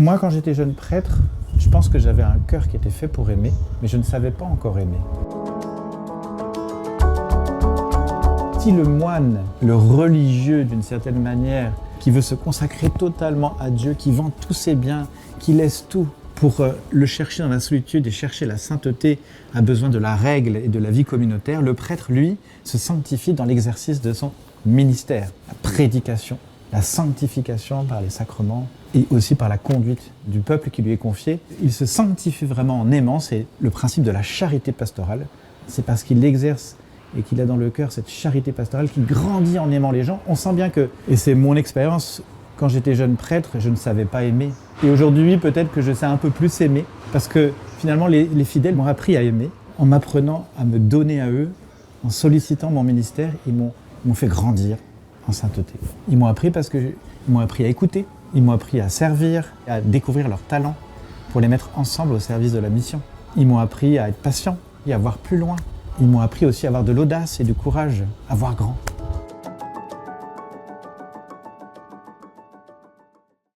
Moi, quand j'étais jeune prêtre, je pense que j'avais un cœur qui était fait pour aimer, mais je ne savais pas encore aimer. Si le moine, le religieux d'une certaine manière, qui veut se consacrer totalement à Dieu, qui vend tous ses biens, qui laisse tout pour le chercher dans la solitude et chercher la sainteté, a besoin de la règle et de la vie communautaire, le prêtre, lui, se sanctifie dans l'exercice de son ministère, la prédication, la sanctification par les sacrements et aussi par la conduite du peuple qui lui est confié. Il se sanctifie vraiment en aimant, c'est le principe de la charité pastorale. C'est parce qu'il l'exerce et qu'il a dans le cœur cette charité pastorale qui grandit en aimant les gens. On sent bien que, et c'est mon expérience, quand j'étais jeune prêtre, je ne savais pas aimer. Et aujourd'hui, peut-être que je sais un peu plus aimer, parce que finalement, les fidèles m'ont appris à aimer, en m'apprenant à me donner à eux, en sollicitant mon ministère, ils m'ont fait grandir en sainteté. Ils m'ont appris parce qu'ils m'ont appris à écouter, ils m'ont appris à servir, à découvrir leurs talents, pour les mettre ensemble au service de la mission. Ils m'ont appris à être patient et à voir plus loin. Ils m'ont appris aussi à avoir de l'audace et du courage, à voir grand.